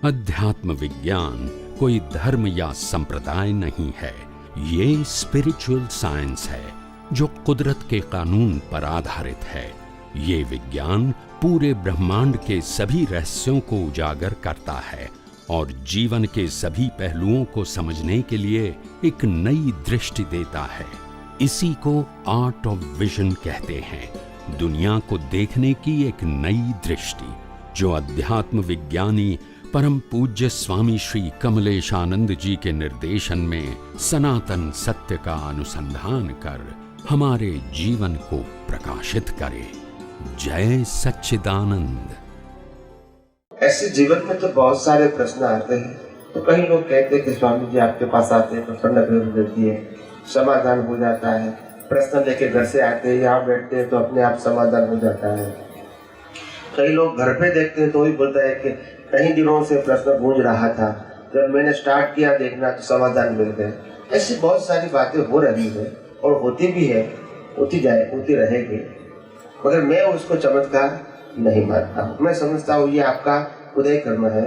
अध्यात्म विज्ञान कोई धर्म या संप्रदाय नहीं है, ये स्पिरिचुअल साइंस है जो कुदरत के कानून पर आधारित है। ये विज्ञान पूरे ब्रह्मांड के सभी रहस्यों को उजागर करता है और जीवन के सभी पहलुओं को समझने के लिए एक नई दृष्टि देता है। इसी को आर्ट ऑफ विजन कहते हैं, दुनिया को देखने की एक नई दृष्टि, जो अध्यात्म विज्ञानी परम पूज्य स्वामी श्री कमलेशानंद जी के निर्देशन में सनातन सत्य का अनुसंधान कर हमारे जीवन को प्रकाशित करे। जय सच्चिदानंद। ऐसे जीवन में तो बहुत सारे प्रश्न आते हैं, तो कई लोग कहते हैं कि स्वामी जी आपके पास आते हैं तो ठंडक रहती है, समाधान हो जाता है। प्रश्न लेके घर से आते हैं, यहाँ बैठते हैं तो अपने आप समाधान हो जाता है। कई लोग घर पे देखते हैं तो ही बोलता है कि कई दिनों से प्रश्न गूंज रहा था, जब मैंने स्टार्ट किया देखना तो समाधान मिल गए। ऐसी बहुत सारी बातें हो रही है और होती भी है, होती रहेगी, मगर मैं उसको चमत्कार नहीं मानता हूँ। मैं समझता हूँ ये आपका उदय कर्म है,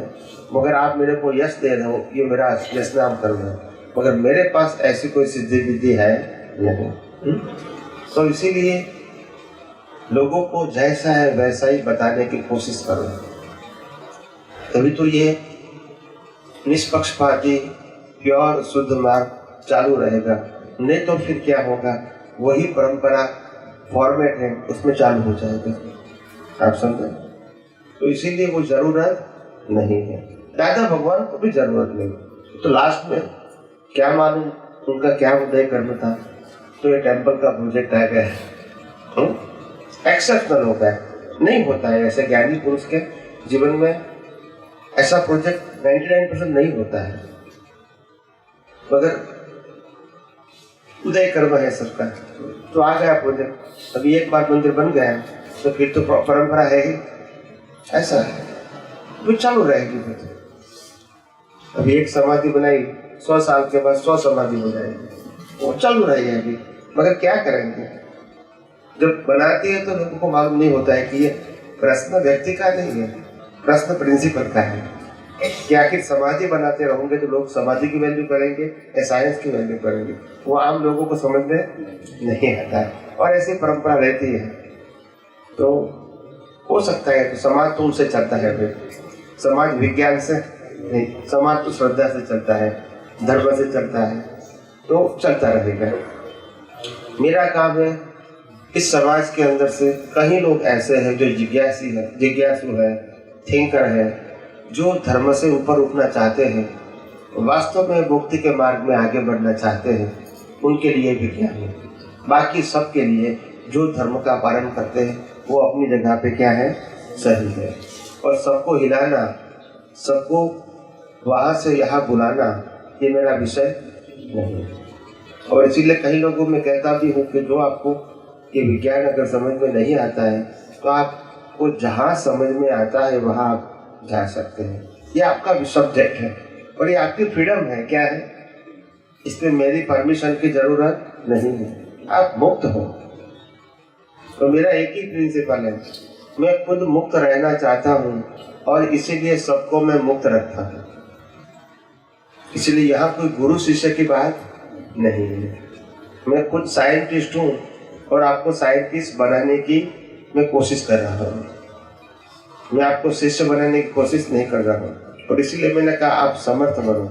मगर आप मेरे को यश दे रहे हो, ये मेरा यशनाम कर्म है, मगर मेरे पास ऐसी कोई सिद्धि विधि है नहीं। तो इसीलिए लोगों को जैसा है वैसा ही बताने की कोशिश करो, तभी तो ये निष्पक्षपाती प्योर शुद्ध मार्ग चालू रहेगा। नहीं तो फिर क्या होगा, वही परंपरा फॉर्मेट है उसमें चालू हो जाएगा। आप समझे? तो इसीलिए वो जरूरत नहीं है, दादा भगवान को भी जरूरत नहीं। तो लास्ट में क्या मालूम उनका क्या उदय कर्म था, तो ये टेम्पल का प्रोजेक्ट आ गया। एक्सेप्शनल हो गया, नहीं होता है ऐसे ज्ञानी पुरुष के जीवन में ऐसा प्रोजेक्ट 99% नहीं होता है, मगर उदय कर्म है सबका। तो आ गया प्रोजेक्ट, अभी एक बार मंदिर बन गया तो फिर तो परंपरा है ही, ऐसा है वो चालू रहेगी। फिर अभी एक समाधि बनाई, 100 साल के बाद 100 समाधि हो जाएगी, वो चालू रहेगी। मगर क्या करेंगे, जब बनाती है तो लोगों को मालूम नहीं होता है कि ये प्रश्न व्यक्ति का नहीं है, प्रश्न प्रिंसिपल का है कि आखिर समाधि बनाते रहोगे तो लोग समाधि की वैल्यू करेंगे या साइंस की वैल्यू करेंगे, वो आम लोगों को समझ में नहीं आता है। और ऐसी परंपरा रहती है, तो हो सकता है तो समाज तो उनसे चलता है, समाज विज्ञान से नहीं, समाज तो श्रद्धा से चलता है, धर्म से चलता है, तो चलता रहेगा। मेरा काम है इस समाज के अंदर से कई लोग ऐसे हैं जो जिज्ञासु है, थिंकर है, जो धर्म से ऊपर उठना चाहते हैं, वास्तव में मुक्ति के मार्ग में आगे बढ़ना चाहते हैं, उनके लिए विज्ञान है। बाकी सबके लिए जो धर्म का पालन करते हैं वो अपनी जगह पे क्या है, सही है। और सबको हिलाना, सबको वहाँ से यहाँ बुलाना, ये मेरा विषय नहीं है। और इसीलिए कई लोगों में कहता भी हूँ कि जो आपको ये विज्ञान अगर समझ में नहीं आता है तो आपको जहाँ समझ में आता है वहाँ आप जा सकते हैं। ये आपका सब्जेक्ट है और ये आपकी फ्रीडम है। क्या है, इसमें मेरी परमिशन की जरूरत नहीं है, आप मुक्त हो। तो मेरा एक ही प्रिंसिपल है, मैं खुद मुक्त रहना चाहता हूँ और इसीलिए सबको मैं मुक्त रखता हूँ। इसलिए यहाँ कोई गुरु शिष्य की बात नहीं है। मैं खुद साइंटिस्ट हूँ और आपको साइंटिस्ट बनाने की मैं कोशिश कर रहा हूँ, मैं आपको शिष्य बनाने की कोशिश नहीं कर रहा हूँ। और इसीलिए मैंने कहा आप समर्थ बनो,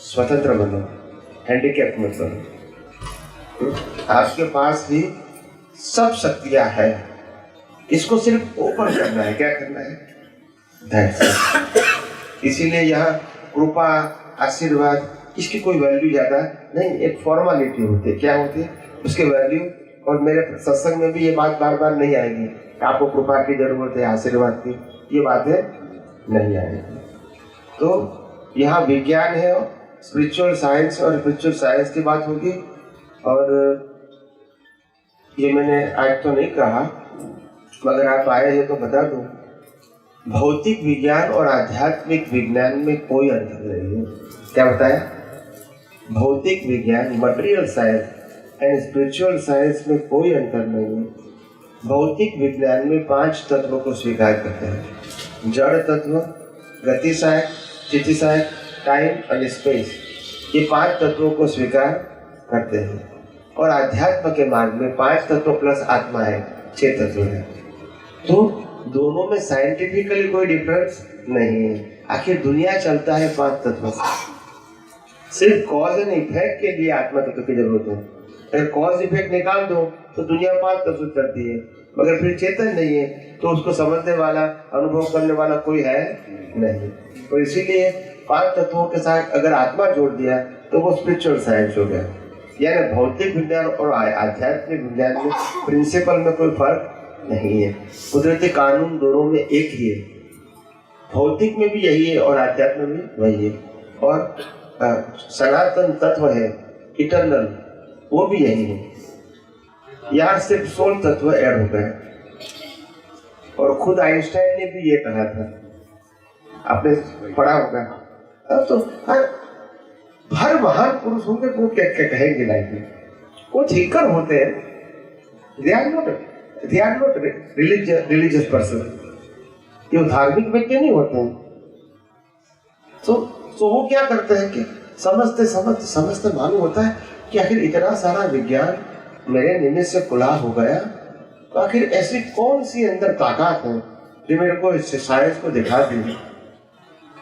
स्वतंत्र बनो, हैंडीकैप मत बनो। आपके पास भी सब शक्तियाँ हैं, इसको सिर्फ ओपन करना है। क्या करना है, धैर्य। इसीलिए यहाँ कृपा, आशीर्वाद, इसकी कोई वैल्यू ज्यादा नहीं, एक फॉर्मेलिटी होती है। क्या होती है उसकी वैल्यू। और मेरे सत्संग में भी ये बात बार बार नहीं आएगी आपको कृपा की जरूरत है, आशीर्वाद की, ये बातें नहीं आएगी। तो यहाँ विज्ञान है, स्पिरिचुअल साइंस, और स्पिरिचुअल साइंस की बात होगी। और ये मैंने आज तो नहीं कहा, मगर आप आए हैं तो बता दूं, भौतिक विज्ञान और आध्यात्मिक विज्ञान में कोई अंतर नहीं है। क्या बताया, भौतिक विज्ञान, material science and spiritual science में कोई अंतर नहीं है। भौतिक विज्ञान में 5 तत्वों को स्वीकार करते हैं, जड़ तत्व, गति सहायक, स्थितिशास्त्र, टाइम और स्पेस, ये 5 तत्वों को स्वीकार करते हैं। और आध्यात्म के मार्ग में 5 तत्व प्लस आत्मा है, 6 तत्व है। तो दोनों में साइंटिफिकली कोई डिफरेंस नहीं है। आखिर दुनिया चलता है 5 तत्वों से। सिर्फ कॉज एंड इफेक्ट के लिए आत्मा तत्व की जरूरत है। अगर कॉज इफेक्ट निकाल दो तो दुनिया 5 तत्व चलती है, मगर फिर चेतन नहीं है तो उसको समझने वाला, अनुभव करने वाला कोई है नहीं। और इसीलिए 5 तत्वों के साथ अगर आत्मा जोड़ दिया तो वो स्पिरिचुअल साइंस हो गया। यानी भौतिक विज्ञान और आध्यात्मिक विज्ञान में प्रिंसिपल में कोई फर्क नहीं है। कुदरती कानून दोनों में एक ही है। भौतिक में भी यही है और आध्यात्म में भी वही है। और सनातन तत्व है, इटर्नल, वो भी यही है। यहाँ सिर्फ 16 तत्व ऐड हो गए। और खुद आइंस्टाइन ने भी ये कहा था, आपने पढ़ा होगा। तो हर महान पुरुष होंगे वो क्या क्या कहेंगे लाइफ में, वो थिंकर होते हैं। They are not religious person, ये धार्मिक व्यक्ति नहीं होते हैं। तो वो क्या करते हैं कि समझते मालूम होता है कि आखिर इतना सारा विज्ञान मेरे निमित्त से खुला हो गया, तो आखिर ऐसी कौन सी अंदर ताकत है जो मेरे को इस साइंस को दिखा दी,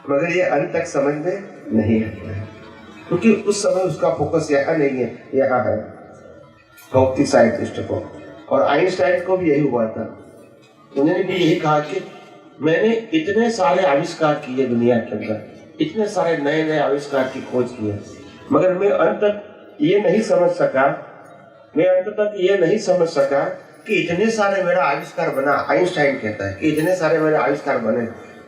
मगर ये अंत तक समझ में नहीं आता है। क्योंकि उस समय उसका फोकस यहाँ नहीं है, यहाँ है भौतिक साइंटिस्ट को। और आइंस्टाइन को भी यही हुआ था। उन्होंने भी यही कहा कि मैंने इतने सारे आविष्कार किए दुनिया के अंदर, इतने सारे नए नए आविष्कार की खोज की है, मगर मैं अंत तक ये नहीं समझ सका कि इतने सारे मेरा आविष्कार बना। आइंस्टाइन कहता है कि इतने सारे मेरे आविष्कार बने,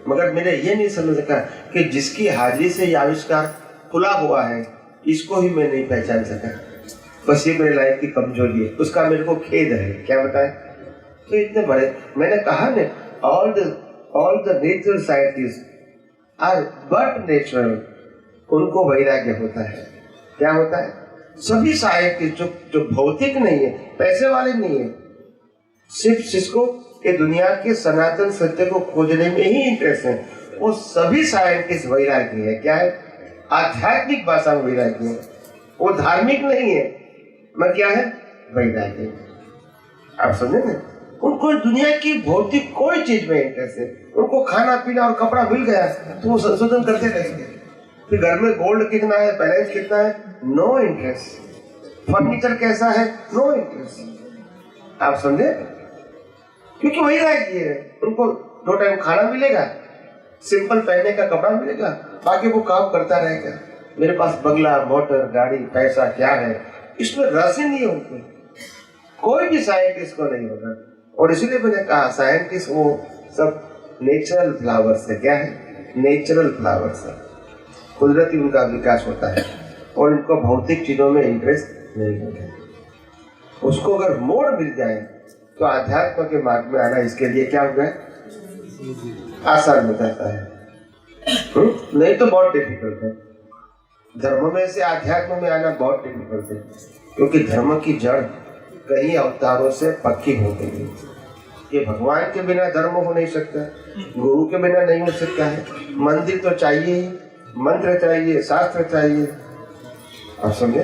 मगर मैंने ये नहीं समझ सका कि जिसकी हाजिरी से ये आविष्कार खुला हुआ है, इसको ही मैं नहीं पहचान सका। बस ये मेरे लाइफ की कमजोरी है, उसका मेरे को खेद है। क्या बताएं? तो इतने बड़े, मैंने कहा ना, all the natural scientist are but natural, उनको वैराग्य होता है। क्या होता है? सभी साइंटिस्ट जो भौतिक नहीं है, पैसे वाले नहीं है, सिर्फ जिसको ये दुनिया के सनातन सत्य को खोजने में ही इंटरेस्ट है, वो सभी साइंटिस्ट वैराग्य है। क्या है? आध्यात्मिक भाषा में वैराग्य है। वो धार्मिक नहीं है, मगर क्या है? वैराग्य। आप समझे ना? उनको दुनिया की भौतिक कोई चीज में इंटरेस्ट है। उनको खाना पीना और कपड़ा मिल गया तो वो संशोधन करते रहेंगे। फिर घर में गोल्ड कितना है, बैलेंस कितना है, नो इंटरेस्ट। फर्नीचर कैसा है, नो इंटरेस्ट। आप समझे? क्योंकि वही राय है, उनको 2 टाइम खाना मिलेगा, सिंपल पहनने का कपड़ा मिलेगा, बाकी वो काम करता रहेगा। मेरे पास बंगला, मोटर, गाड़ी, पैसा क्या है, इसमें रस ही नहीं होते। कोई भी साइंटिस्ट को नहीं होगा। और इसीलिए मैंने कहा साइंटिस्ट वो सब नेचुरल फ्लावर्स है। क्या है? नेचुरल फ्लावर्स है। कुदरती उनका विकास होता है और उनको भौतिक चीजों में इंटरेस्ट नहीं होता है। उसको अगर मोड़ मिल जाए तो आध्यात्म के मार्ग में आना इसके लिए क्या हो गया? आसान हो जाता है। नहीं तो बहुत डिफिकल्ट है। धर्म में से आध्यात्म में आना बहुत डिफिकल्ट है, क्योंकि धर्म की जड़ कई अवतारों से पक्की हो गई है। ये भगवान के बिना धर्म हो नहीं सकता, गुरु के बिना नहीं हो सकता है। मंदिर तो चाहिए ही, मंत्र चाहिए, शास्त्र चाहिए, आप समझे?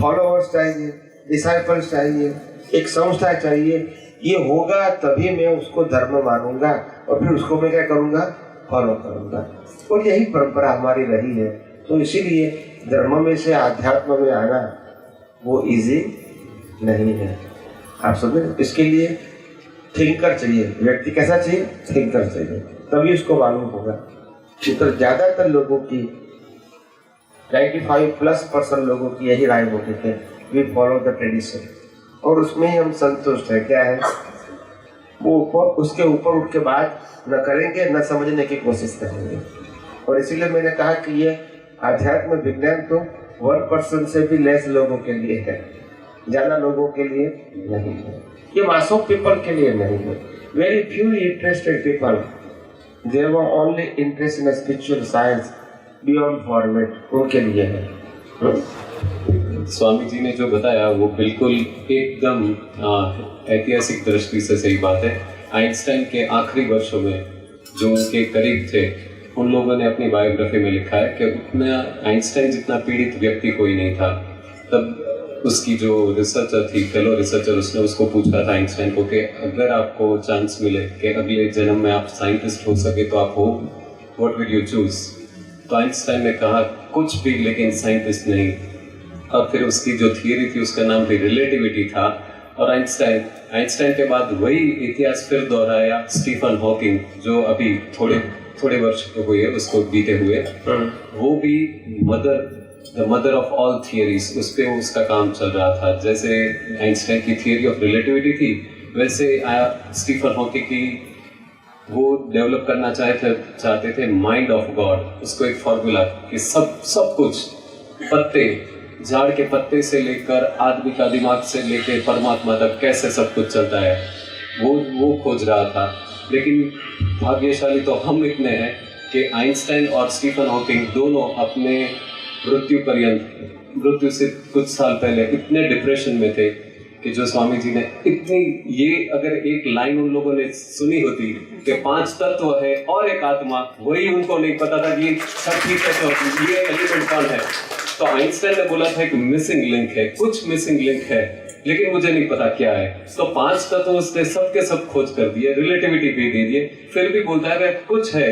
फॉलोअर्स चाहिए, डिसाइपल्स चाहिए, एक संस्था चाहिए। ये होगा तभी मैं उसको धर्म मानूंगा और फिर उसको मैं क्या करूंगा? फॉलो करूंगा। और यही परंपरा हमारी रही है। तो इसीलिए धर्म में से आध्यात्म में आना वो इजी नहीं है। आप समझे? इसके लिए थिंकर चाहिए। व्यक्ति कैसा चाहिए? थिंकर चाहिए, तभी उसको मालूम होगा। तो ज्यादातर लोगों की 95+% लोगों की यही राय होती है, वी फॉलो द ट्रेडिशन, और उसमें ही हम संतुष्ट है। क्या है? वो उसके ऊपर उठ के बात न करेंगे, न समझने की कोशिश करेंगे। और इसीलिए मैंने कहा कि ये आध्यात्म विज्ञान तो 1% से भी लेस लोगों के लिए है, ज्यादा लोगों के लिए नहीं है। ये मास ऑफ पीपल के लिए नहीं है। Very few interested people, there were only interest in spiritual science beyond format, उनके लिए है। स्वामी जी ने जो बताया वो बिल्कुल एकदम ऐतिहासिक दृष्टि से सही बात है। आइंस्टाइन के आखिरी वर्षों में जो उनके करीब थे उन लोगों ने अपनी बायोग्राफी में लिखा है कि उतना आइंस्टाइन जितना पीड़ित व्यक्ति कोई नहीं था। तब उसकी जो रिसर्चर थी, फेलो रिसर्चर, उसने उसको पूछा था आइंस्टाइन को कि अगर आपको चांस मिले कि अगले जन्म में आप साइंटिस्ट हो सके तो आप हो, व्हाट विल यू चूज? तो आइंस्टाइन ने कहा कुछ भी, लेकिन साइंटिस्ट नहीं। और फिर उसकी जो थियरी थी उसका नाम भी रिलेटिविटी था। और आइंस्टाइन के बाद वही इतिहास फिर दोहराया स्टीफन हॉकिंग, जो अभी थोड़े वर्ष हुए उसको बीते हुए। वो भी the mother of all theories, उस पे उसका काम चल रहा था। जैसे आइंस्टाइन की थियरी ऑफ रिलेटिविटी थी, वैसे स्टीफन हॉकिंग की वो डेवलप करना चाहते थे माइंड ऑफ गॉड। उसको एक फॉर्मूला कि सब कुछ, पत्ते, झाड़ के पत्ते से लेकर आदमी का दिमाग से लेकर परमात्मा तक कैसे सब कुछ चलता है, वो खोज रहा था। लेकिन भाग्यशाली तो हम इतने हैं कि आइंस्टाइन और स्टीफन हॉकिंग दोनों अपने मृत्यु से कुछ साल पहले इतने डिप्रेशन में थे कि जो स्वामी जी ने इतनी, ये अगर एक लाइन उन लोगों ने सुनी होती कि 5 तत्व है और एक आत्मा, वही उनको नहीं पता था कि ये शक्ति तत्व, ये एलिमेंट कौन है। तो आइंस्टाइन ने बोला था कि मिसिंग लिंक है, कुछ मिसिंग लिंक है, लेकिन मुझे नहीं पता क्या है। तो 5 तत्व उसने सबके सब खोज कर दिए, रिलेटिविटी भी दे दिए, फिर भी बोलता है कुछ है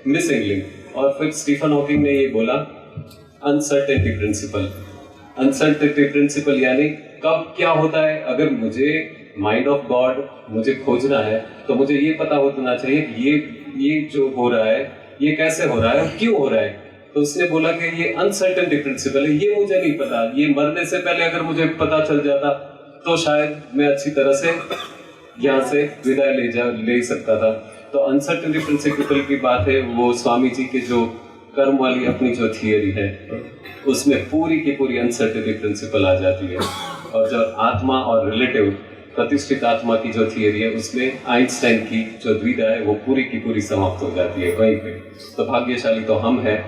मिसिंग लिंक। और फिर स्टीफन हॉकिंग ने ये बोला अनसर्टेनिटी प्रिंसिपल। अनसर्टेनिटी प्रिंसिपल यानी कब क्या होता है, अगर मुझे माइंड ऑफ गॉड मुझे खोजना है तो मुझे ये पता होना चाहिए कि ये जो हो रहा है ये कैसे हो रहा है और क्यों हो रहा है। तो उसने बोला कि ये अनसर्टेनिटी प्रिंसिपल है, ये मुझे नहीं पता, ये मरने से पहले अगर मुझे पता चल जाता तो शायद मैं अच्छी तरह से यहाँ से विदाई ले सकता था। तो अनसर्टेनिटी प्रिंसिपल की बात है, वो स्वामी जी के जो कर्म वाली अपनी जो थियरी है उसमें पूरी की पूरी अनसर्टेनिटी प्रिंसिपल आ जाती है। और जो आत्मा और रिलेटिव प्रतिष्ठित आत्मा की जो थियरी है उसमें आइंस्टाइन की जो द्विधा है वो पूरी की पूरी समाप्त हो जाती है वहीं पे। तो भाग्यशाली तो हम हैं,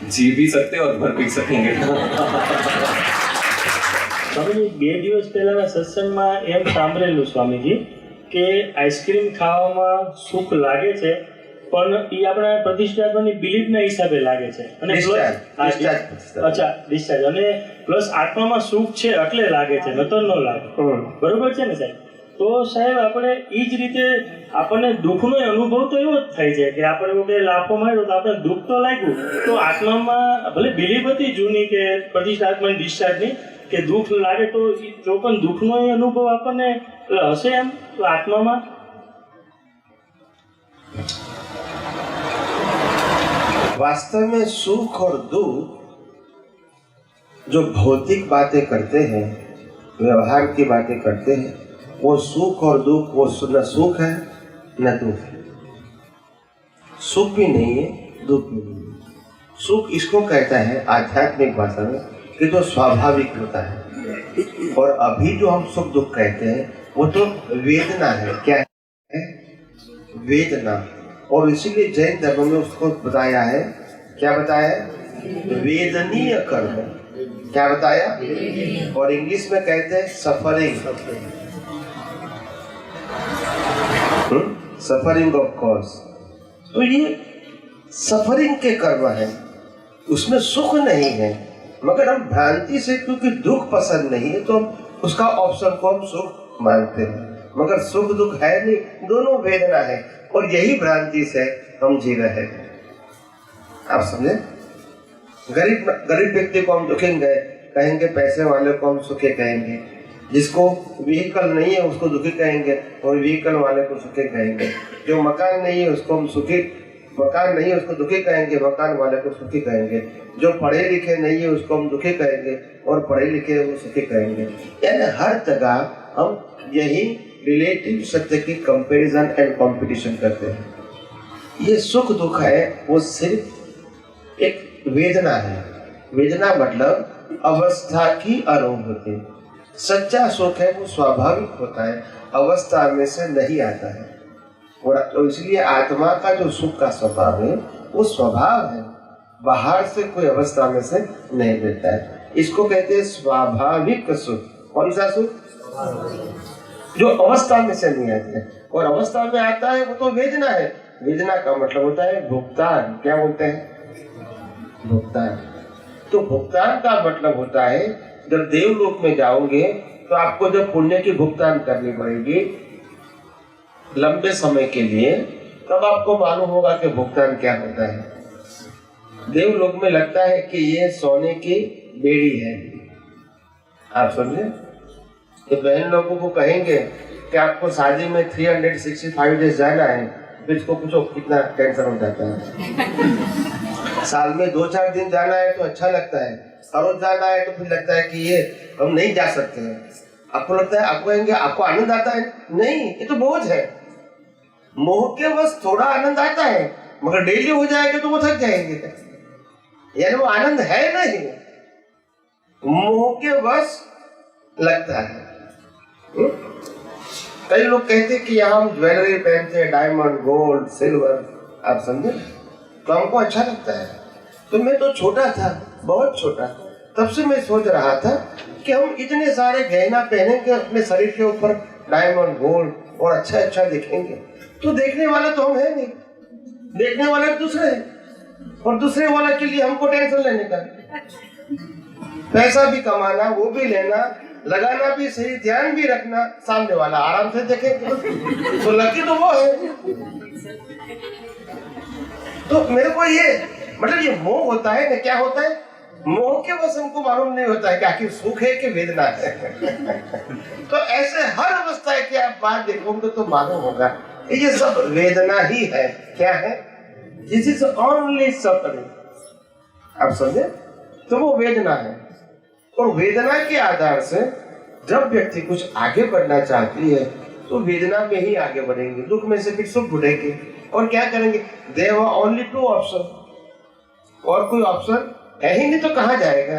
जी भी सकते और मर भी सकेंगे। स्वामीजी, 2 દિવસ પહેલાના સત્સંગમાં એમ સાંભળેલું સ્વામીજી કે આઈસ્ક્રીમ ખાવામાં સુખ લાગે છે, પણ એ આપણા પ્રતિષ્ઠાત્માની બિલીફના હિસાબે લાગે છે અને ડિસ્ચાર્જ અને પ્લસ આત્મામાં સુખ છે એટલે લાગે છે, નતર ન લાગે. બરોબર છે ને સાહેબ? તો સાહેબ આપણે એ જ રીતે આપણને દુઃખનો અનુભવ તો એવો જ થાય છે કે આપણે કોઈ લાફો માર્યો તો આપણે દુઃખ તો લાગ્યું, તો આત્મામાં ભલે બિલીફ હતી જૂની કે પ્રતિષ્ઠાત્માની ડિસ્ચાર્જની કે દુઃખ લાગે તો પણ દુઃખનો એ અનુભવ આપણને હશે એમ તો આત્મામાં? वास्तव में सुख और दुख जो भौतिक बातें करते हैं, व्यवहार की बातें करते हैं, वो सुख और दुख, वो न सुख है न दुख है। सुख भी नहीं है, दुख भी नहीं है। सुख इसको कहता है आध्यात्मिक भाषा में कि जो स्वाभाविक होता है, और अभी जो हम सुख दुख कहते हैं वो तो वेदना है। क्या है? वेदना। और इसीलिए जैन धर्म में उसको बताया है, क्या बताया है? वेदनीय कर्म। क्या बताया? और इंग्लिश में कहते हैं सफरिंग, सफरिंग ऑफ कॉज। तो ये सफरिंग के कर्म है, उसमें सुख नहीं है, मगर हम भ्रांति से, क्योंकि दुख पसंद नहीं है तो हम उसका ऑप्शन को हम सुख मानते हैं, मगर सुख दुख है नहीं, दोनों वेदना है। और यही भ्रांति से हम जी रहे हैं। आप समझे? गरीब व्यक्ति को हम दुखेंगे कहेंगे, पैसे वाले को हम सुखी कहेंगे, जिसको व्हीकल नहीं है उसको दुखी कहेंगे, और व्हीकल वाले को सुखी कहेंगे। जो मकान नहीं है उसको हम मकान नहीं है उसको दुखी कहेंगे, मकान वाले को सुखी कहेंगे। जो पढ़े लिखे नहीं है उसको हम दुखी कहेंगे, और पढ़े लिखे वो सुखी कहेंगे। यानी हर जगह हम यही रिलेटिव सत्य की कंपैरिजन एंड कंपटीशन करते हैं। ये सुख दुख है वो सिर्फ एक वेदना है। वेदना मतलब अवस्था की अनुभूति। सच्चा सुख है वो स्वाभाविक होता है, अवस्था में से नहीं आता है। और तो इसलिए आत्मा का जो सुख का स्वभाव है वो स्वभाव है, बाहर से कोई अवस्था में से नहीं मिलता है। इसको कहते हैं स्वाभाविक सुख। कौन सा सुख? जो अवस्था में से नहीं आता है, और अवस्था में आता है वो तो वेदना है। वेदना का मतलब होता है भुगतान। क्या बोलते हैं? भुगतान। तो भुगतान का मतलब होता है जब देवलोक में जाओगे तो आपको जब पुण्य की भुगतान करनी पड़ेगी लंबे समय के लिए, तब आपको मालूम होगा कि भुगतान क्या होता है। देवलोक में लगता है कि ये सोने की बेड़ी है, आप समझे? तो बहन लोगों को कहेंगे कि आपको शादी में 365 डेज जाना है, फिर इसको पूछो कितना टेंशन हो जाता है। साल में 2-4 दिन जाना है तो अच्छा लगता है, हर रोज जाना है तो फिर लगता है कि ये हम नहीं जा सकते हैं। आपको लगता है, आपको कहेंगे आपको आनंद आता है? नहीं, ये तो बोझ है। मोह के बस थोड़ा आनंद आता है, मगर डेली हो जाएगा तो वो थक जाएंगे, यानी वो आनंद है नहीं, मोह के बस लगता है। कई लोग कहते हैं कि यहाँ हम ज्वेलरी पहनते हैं, डायमंड, गोल्ड, सिल्वर, आप समझे, तो हमको अच्छा लगता है। तो मैं तो छोटा था, बहुत छोटा, तब से मैं सोच रहा था कि हम इतने सारे गहना पहनेंगे अपने शरीर के ऊपर, डायमंड, गोल्ड, और अच्छा अच्छा दिखेंगे, तो देखने वाले तो हम है नहीं, देखने वाले दूसरे हैं, और दूसरे वाले के लिए हमको टेंशन लेने का, पैसा भी कमाना, वो भी लेना, लगाना भी सही, ध्यान भी रखना, सामने वाला आराम से देखे तो लकी तो वो है। तो मेरे को ये मतलब ये मोह होता है ना, क्या होता है? मोह के बस हमको मालूम नहीं होता है कि आखिर सुख है कि वेदना है। तो ऐसे हर अवस्था की आप बात देखोगे तो मालूम होगा ये सब वेदना ही है। क्या है? दिस इज ओनली सफरिंग, आप समझे? तो वो वेदना है, और वेदना के आधार से जब व्यक्ति कुछ आगे बढ़ना चाहती है तो वेदना में ही आगे बढ़ेंगे, दुख में से फिर सुख ढूंढेंगे, और क्या करेंगे? देयर वर ओनली 2 ऑप्शन, और कोई ऑप्शन है ही नहीं तो कहाँ जाएगा,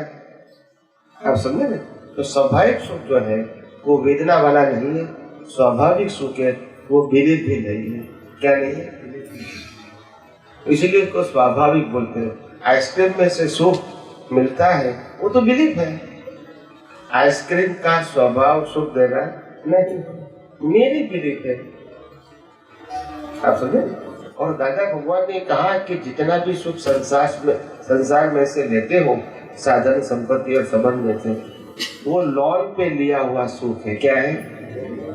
आप समझे ना? तो स्वाभाविक सुख जो है वो वेदना वाला नहीं है, स्वाभाविक सुख है वो विलिप भी नहीं है। क्या नहीं है? इसीलिए उसको स्वाभाविक बोलते हैं। आइसक्रीम में से सुख मिलता है वो तो विलिप है, आइसक्रीम का स्वभाव सुख देना नहीं, मेरी विलिप है, आप समझे? और दादा भगवान ने कहा कि जितना भी सुख संसार में से लेते हो, साधन, संपत्ति और संबंध में से, वो लोन पे लिया हुआ सुख है। क्या है?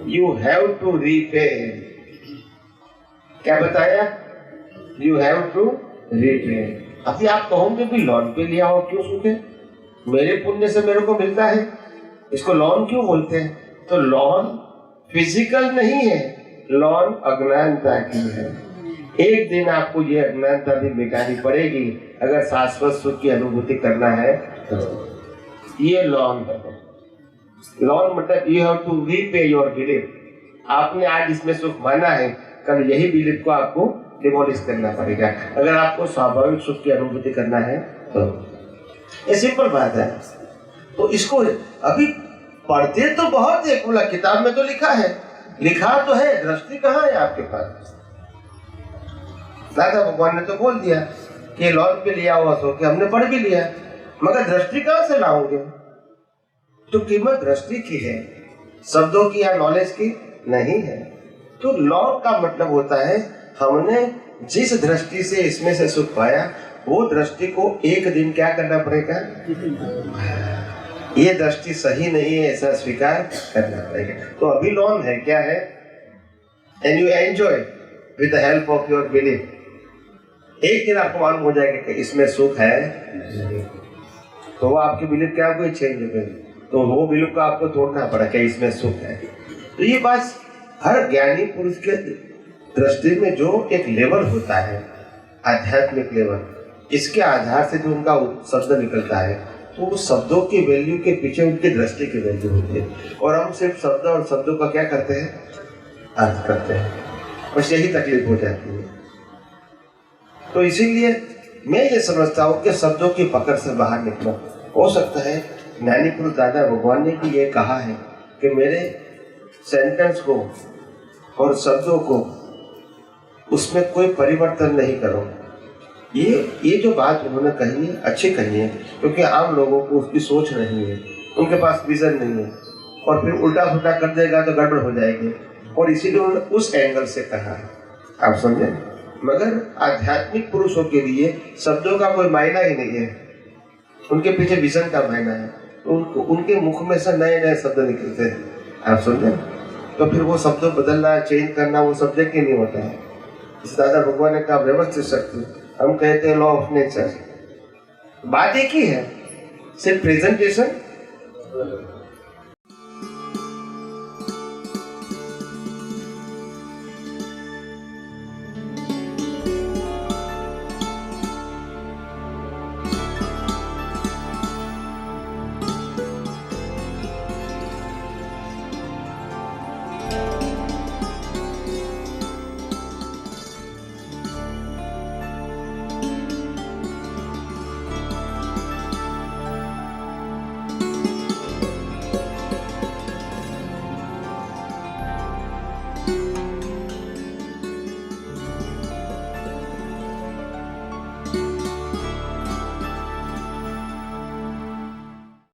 You have to repay. क्या बताया? You have to repay. अभी आप कहोगे भी लोन पे लिया हो क्यों सुख है? मेरे पुण्य से मेरे को मिलता है, इसको लोन क्यों बोलते हैं? तो लोन फिजिकल नहीं है, लोन अज्ञानता की है। एक दिन आपको ये अज्ञानता भी मिटानी पड़ेगी अगर शाश्वत सुख की अनुभूति करना है तो। ये लोन है। लोन मतलब you have to repay your belief. आपने आज इसमें सुख माना है, कल यही बिलीफ को आपको डिमोलिश करना पड़ेगा अगर आपको स्वाभाविक सुख की अनुभूति करना है तो। ये सिंपल बात है। तो इसको अभी पढ़ते तो बहुत है, बोला किताब में तो लिखा है, लिखा तो है, दृष्टि कहाँ है आपके पास? दादा भगवान ने तो बोल दिया कि लॉन पे लिया हुआ सो के हमने पढ़ भी लिया, मगर दृष्टि कहाँ से लाओगे? तो कीमत दृष्टि की है, शब्दों की या नॉलेज की नहीं है। तो लॉ का मतलब होता है हमने जिस दृष्टि से इसमें से सुख पाया वो दृष्टि को एक दिन क्या करना पड़ेगा? ये दृष्टि सही नहीं है ऐसा स्वीकार करना पड़ेगा। तो अभी लॉन है, क्या है? And you enjoy with the help of your belief. एक दिन आपको मालूम हो जाएगा कि इसमें सुख है, तो वो आपकी बिलीफ क्या कोई चेंज हो गई, तो वो बिलीफ को आपको तोड़ना पड़ा कि इसमें सुख है। तो ये बात हर ज्ञानी पुरुष के दृष्टि में जो एक लेवल होता है, आध्यात्मिक लेवल, इसके आधार से जो उनका शब्द निकलता है तो उस शब्दों की वैल्यू के पीछे उनकी दृष्टि की वैल्यू होती है, और हम सिर्फ शब्द और शब्दों का क्या करते हैं? अर्थ करते हैं, बस यही तकलीफ हो जाती है। तो इसीलिए मैं ये समझता हूँ कि शब्दों की पकड़ से बाहर निकलो। हो सकता है ज्ञानी पुरुष दादा भगवान ने भी ये कहा है कि मेरे सेंटेंस को और शब्दों को उसमें कोई परिवर्तन नहीं करो। ये जो बात उन्होंने कही है अच्छी कही है, क्योंकि आम लोगों को उसकी सोच नहीं है, उनके पास विजन नहीं है, और फिर उल्टा पुल्टा कर देगा तो गड़बड़ हो जाएगी, और इसीलिए उन्होंने उस एंगल से कहा। आप समझे? मगर आध्यात्मिक पुरुषों के लिए शब्दों का कोई मायना ही नहीं है, उनके पीछे विजन का मायना है। उनके मुख में से नए नए शब्द निकलते हैं। आप समझे? तो फिर वो शब्द बदलना, चेंज करना वो शब्द के नहीं होता है। इस दादा भगवान ने कहा व्यवस्थित शक्ति, हम कहते हैं लॉ ऑफ नेचर। बात एक ही है, सिर्फ प्रेजेंटेशन